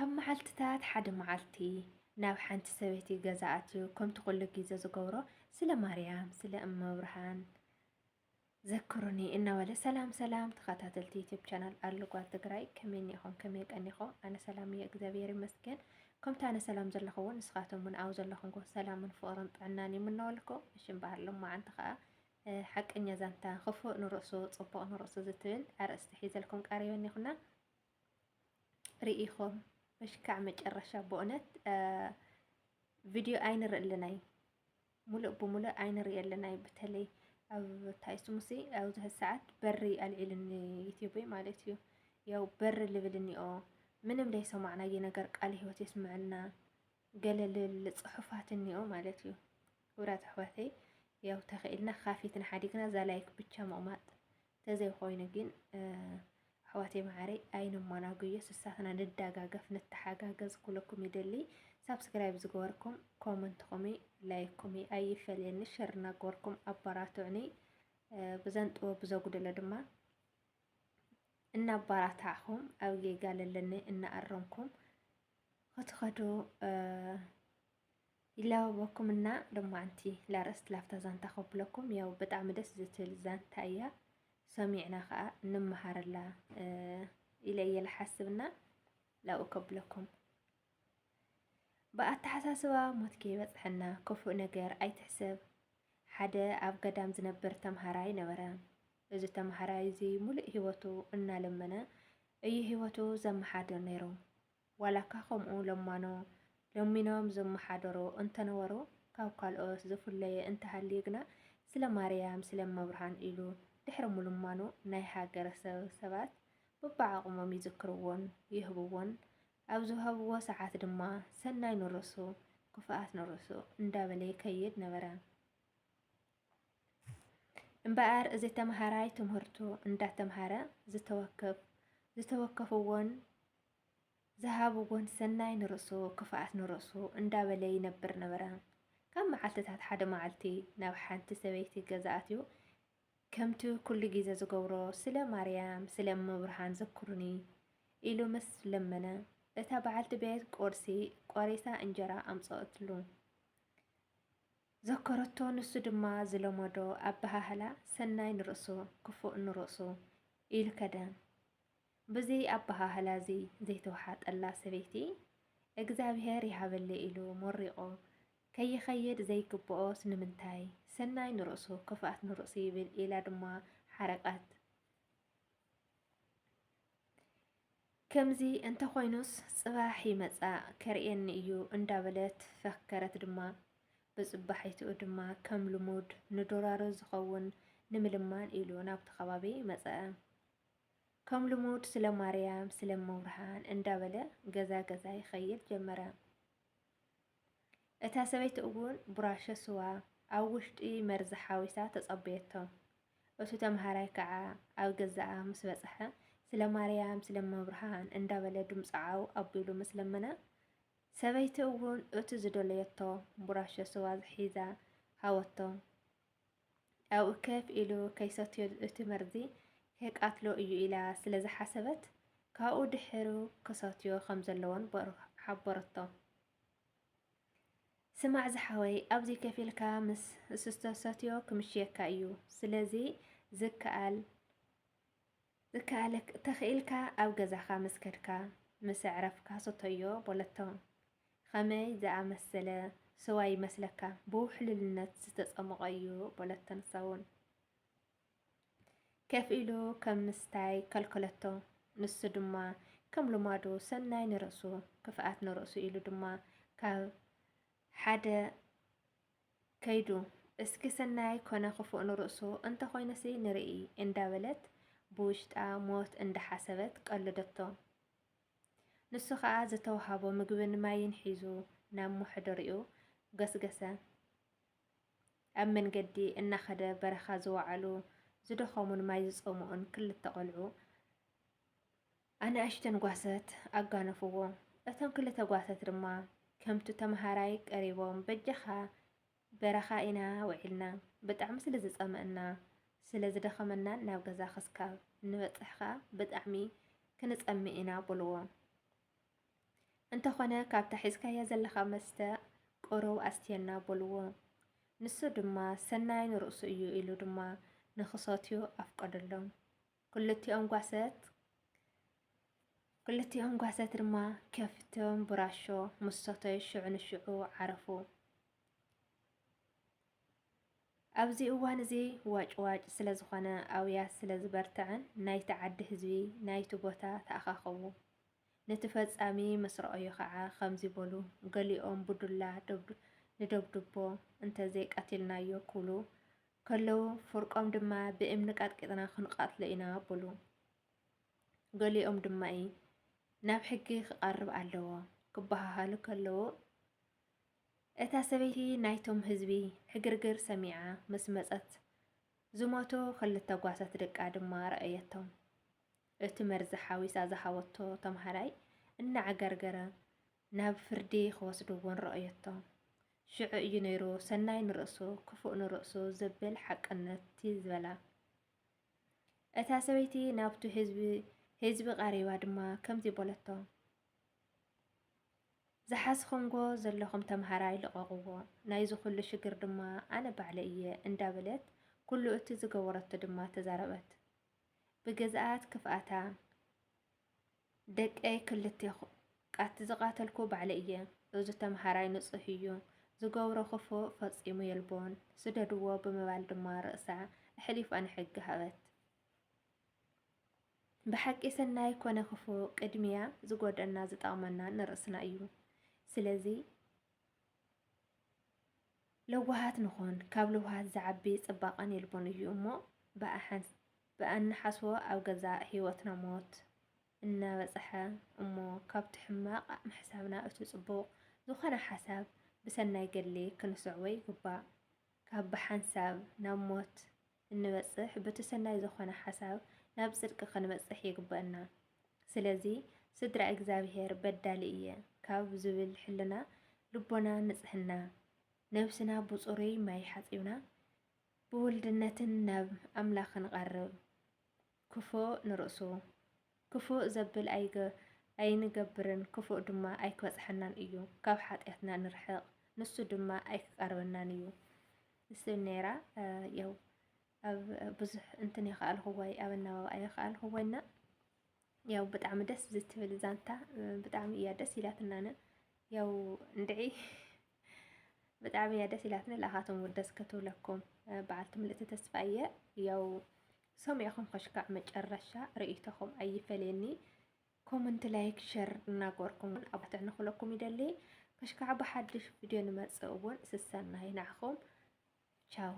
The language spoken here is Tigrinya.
ካብ መዓልትታት ሓደ መዓልቲ ናብ ሓንቲ ሰበይቲ ገዛ ኣትዩ ከምቲ ኩሉ ግዜ ዝገብሮ ስለ ማርያም ስለ እመብርሃን ዘክሩኒ እናበለ ሰላም ሰላም ተኸታተልቲ ዩቲዩብ ቻናል ኣልጓል ትግራይ ከመይ እኒኢኹም ከመይ ቀኒኹም? ኣነ ሰላም እየ እግዚአብሔር ይመስገን። ከምቲ ኣነ ሰላም ዘለኹውን ንስኻቶም እውን ኣብኡ ዘለኹምዎ ሰላምን ፍቕርን ጥዕናን ይምነወልኩም። እሺ እምበሃር ሎማዓንቲ ከዓ ሓቀኛ ዛንታ ክፉእ ንርእሱ ፅቡቕ ንርእሱ ዝትብል ኣርእስቲ ሒዘልኩም ቀሪበኒ ይኹና ርኢኹም በሽካዕ መጨረሻ በእውነት ቪድዮ ኣይንርኢ ኣለናይ ሙሉእ ብሙሉእ ኣይንርኢ ኣለናይ በተለይ ኣብ ታይሱ ሙሴ ኣብዚ ሰዓት በሪ ኣልዒልኒ ዩቲዩብ ማለት እዩ ያው በሪ ልብል እኒኦ ምንም ዘይሰማዕናዮ ነገር ቃል ህይወት የስምዐልና ገለልል ፅሑፋት እኒኦ ማለት እዩ ውራት ኣሕዋተይ ያው ተኽኢልና ካፊትና ሓዲግና እዛ ላይክ ብቻ መቕማጥ ተዘይኮይኑ ግን ኣሕዋተይ ማዕረይ ኣይንመናጉዮ ስሳትና ንዳጋገፍ ንተሓጋገዝ ኩለኩም ይደሊ ሳብስክራይብ ዝገበርኩም ኮመንትኹሚ ላይክኩሚ ኣይፈልየኒ ሸር እናገበርኩም ኣባራትዑኒ ብዘንጥቦ ብዘጉደለ ድማ እናባራታዕኹም ኣብ ጌጋለለኒ እናኣረምኩም ክትኸዱ ይለባበኩምና ሎማዓንቲ ላርእስቲ ላፍታ ዛንታ ከብለኩም ያው ብጣዕሚ ደስ ዝትብል ዛንታ እያ ሰሚዕና ከዓ እንመሃረላ ኢለ እየ ዝሓስብና ላብኡ ከብለኩም ብኣተሓሳስባ ሞት ከይበፅሐና ክፉእ ነገር ኣይትሕሰብ ሓደ ኣብ ገዳም ዝነብር ተምሃራይ ነበረ እዚ ተምሃራይ እዚ ሙሉእ ሂወቱ እናለመነ እዩ ሂወቱ ዘመሓድር ነይሩ ዋላካ ከምኡ ለማኖ ለሚኖም ዘመሓደሩ እንተነበሩ ካብ ካልኦት ዝፍለየ እንተሃልዩ ግና ስለ ማርያም ስለ እመብርሃን ኢሉ ድሕሪ ምልማኑ ናይ ሃገረሰብ ሰባት በብዓቕሞም ይዝክርዎን ይህብዎን ኣብ ዝሃብዎ ሰዓት ድማ ሰናይ ንርእሱ ክፉኣት ንርእሱ እንዳበለ ይከይድ ነበረ እምበኣር እዚ ተምሃራይ ትምህርቱ እንዳተምሃረ ዝተወከፍዎን ዝሃብዎን ሰናይ ንርእሱ ክፉኣት ንርእሱ እንዳበለ ይነብር ነበረ ካብ መዓልትታት ሓደ መዓልቲ ናብ ሓንቲ ሰበይቲ ገዛ ኣትዩ ከምቲ ኩሉ ግዜ ዝገብሮ ስለ ማርያም ስለ እመብርሃን ዘክሩኒ ኢሉ ምስ ለመነ እታ በዓልቲ ቤት ቁርሲ ቆሪሳ እንጀራ ኣምፀአትሉ ዘከረቶ ንሱ ድማ ዝለመዶ ኣበሃህላ ሰናይ ንርእሱ ክፉእ ንርእሱ ኢሉ ከደ ብዚ ኣበሃህላ እዚ ዘይተዋሓጠላ ሰበይቲ እግዚኣብሔር ይሃበለ ኢሉ መሪቆ ከይኸይድ ዘይግብኦስ ንምንታይ ሰናይ ንርእሱ ክፉኣት ንርእሱ ይብል ኢላ ድማ ሓረቃት ከምዚ እንተኾይኑስ ፅባሕ ይመፃእ ከርኤኒ እዩ እንዳበለት ፈከረት ድማ ብፅባሒትኡ ድማ ከም ልሙድ ንዶራሮ ዝኸውን ንምልማን ኢሉ ናብቲ ከባቢ መፀአ ከም ልሙድ ስለ ማርያም ስለ እመብርሃን እንዳበለ ገዛ ገዛ ይኸይድ ጀመረ እታ ሰበይቲ እውን ቡራሸ ስዋ ኣብ ውሽጢ መርዚ ሓዊሳ ተፀበየቶ እቱ ተምሃራይ ከዓ ኣብ ገዛኣ ምስ በፅሐ ስለ ማርያም ስለ እመብርሃን እንዳበለ ድምፃዓው ኣቢሉ ምስ ለመነ ሰበይቲ እውን እቲ ዝደለየቶ ቡራሸ ስዋ ሒዛ ሃወቶ ኣብኡ ከፍ ኢሉ ከይሰትዮ እቲ መርዚ ከይቃትሎ እዩ ኢላ ስለ ዝሓሰበት ካብኡ ድሕሩ ክሰትዮ ከም ዘለዎን ሓበረቶ ስማዕ ዝሓወይ ኣብዚ ከፍ ኢልካ ምስ ዝተሰትዮ ክምሽየካ እዩ ስለዚ ዝከኣለክ ተኽኢልካ ኣብ ገዛኻ ምስ ከድካ ምስ ኣዕረፍካ ሰተዮ በለቶ ከመይ ዝኣመሰለ ስዋ ይመስለካ ብውሕልልነት ዝተፀመቐ እዩ በለቶ ንሳ እውን ከፍ ኢሉ ከም ምስታይ ከልከለቶ ንሱ ድማ ከም ልማዱ ሰናይ ንርእሱ ክፍኣት ንርእሱ ኢሉ ድማ ካብ ሓደ ከይዱ እስኪ ሰናይ ኮነ ክፉእ ንርእሱ እንተኾይነሲ ንርኢ እንዳበለት ብውሽጣ ሞት እንዳሓሰበት ቀልደቶ ንሱ ከዓ ዝተዋሃቦ ምግብን ማይን ሒዙ ናብ ሙሕደሪኡ ገስገሰ ኣብ መንገዲ እናኸደ በረኻ ዝወዓሉ ዝደኸሙን ማይ ዝፀምኡን ክልተ ቆልዑ ኣናእሽተን ጓሰት ኣጋነፍዎ እቶም ክልተ ጓሰት ድማ ከምቲ ተምሃራይ ቀሪቦም በጀኻ በረኻ ኢና ውዒልና ብጣዕሚ ስለ ዝፀመአና ስለ ዝደኸመና ናብ ገዛ ክስካብ ንበፅሕ ከዓ ብጣዕሚ ክንፀምእ ኢና በልዎ እንተኾነ ካብታ ሒዝካያ ዘለኻ መስተ ቆረው ኣስትየና በልዎ። ንሱ ድማ ሰናይ ንርእሱ እዩ ኢሉ ድማ ንኽሰትዩ ኣፍቀደሎም። ክልቲኦም ጓሰት ድማ ከፊቶም ብራሾ ምስ ሰተዩ ሽዑ ንሽዑ ዓረፉ። ኣብዚ እዋን እዚ ዋጭዋጭ ስለ ዝኾነ ኣውያት ስለ ዝበርትዐን ናይቲ ዓዲ ህዝቢ ናይቲ ቦታ ተኣኻኸቡ። ነቲ ፈጻሚ ምስ ረኣዩ ከዓ ከምዚ በሉ። ገሊኦም ብዱላ ንደብድቦ እንተዘይቀቲልናዮ ክብሉ ከለዉ ፍርቆም ድማ ብእምኒ ቀጥቂጥና ክንቀትሎ ኢና በሉ። ገሊኦም ድማ ናብ ሕጊ ክቐርብ ኣለዎ ክበሃሃሉ ከለዉ እታ ሰበይቲ ናይቶም ህዝቢ ሕግርግር ሰሚዓ ምስ መፀት ዝሞቱ ክልተ ጓሳት ደቃ ድማ ረኣየቶም። እቲ መርዚ ሓዊሳ ዝሃወቶ ተምሃራይ እናዓገርገረ ናብ ፍርዲ ክወስድዎን ረኣየቶ። ሽዑ እዩ ነይሩ ሰናይ ንርእሱ ክፉእ ንርእሱ ዝብል ሓቅነቲ ዝበላ። እታ ሰበይቲ ናብቱ ህዝቢ ቀሪባ ድማ ከምዚ በለቶ፣ ዝሓዝኹምዎ ዘለኹም ተምሃራይ ልቐቕዎ፣ ናይዚ ኩሉ ሽግር ድማ ኣነ ባዕለ እየ እንዳበለት ኩሉ እቲ ዝገበረቶ ድማ ተዛረበት። ብገዛኣት ክፍኣታ ደቀይ ክልቴኹ ቃቲ ዝቃተልኩ ባዕለ እየ። እዚ ተምሃራይ ንጹህ እዩ ዝገብሮ ክፉእ ፈጺሙ የልቦን ስደድዎ ብምባል ድማ ርእሳ ኣሕሊፋ ንሕጊ ሃበት። ብሓቂ ሰናይ ኮነ ክፉእ ቅድሚያ ዝጎድአና ዝጠቕመና ንርእስና እዩ። ስለዚ ለዋሃት ንኾን ካብ ልውሃት ዝዓቢ ጽባቐን የልቦን እዩ እሞ ብኣንሓስቦ ኣብ ገዛ ህይወትና ሞት እናበፅሐ እሞ ካብቲ ሕማቕ ምሕሳብና እቲ ጽቡቕ ዝኾነ ሓሳብ ብሰናይ ገሊ ክንስዕቦ ይግባእ። ካብ ብሓንሳብ ናብ ሞት እንበፅሕ በቲ ሰናይ ዝኾነ ሓሳብ ናብ ጽድቂ ክንበፅሕ ይግበአና። ስለዚ ስድራ እግዚኣብሔር በዳሊ እየ ካብ ዝብል ሕልና ልቦና ንጽህና ነብስና ብጽሩይ ማይ ሓጺብና ብውልድነትን ናብ ኣምላኽ ንቐርብ። ክፉእ ንርእሱ ክፉእ ዘብል ኣይንገብርን ክፉእ ድማ ኣይክበፅሐናን እዩ። ካብ ሓጢአትና ንርሕቕ ንሱ ድማ ኣይክቀርበናን እዩ። ንስ ነራ ያው ኣብ ብዙሕ እንትን የኽኣልኽዋይ ኣብ ኣናባባ የኽኣልኽወይና ያው ብጣዕሚ ደስ ዝትብል ዛንታ ብጣዕሚ እያ ደስ ኢላትናነ ያው እንድዒ ብጣዕሚ እያ ደስ ኢላትና ለኣኻቶም ውደስ ክትብለኩም በዓልቲ ምልእቲ ተስፋ እየ። ያው ሰሚዕኹም ከሽካዕ መጨረሻ ርእይቶኹም ኣይፈልየኒ። ኮመንት ላይክ ሸር እናገበርኩም ኣብትዕ ንኽለኩም ይደሊ። ከሽካዕ ብሓድሽ ቪድዮ ንመጽእ እውን ስሰናይ ንዓኹም ቻው።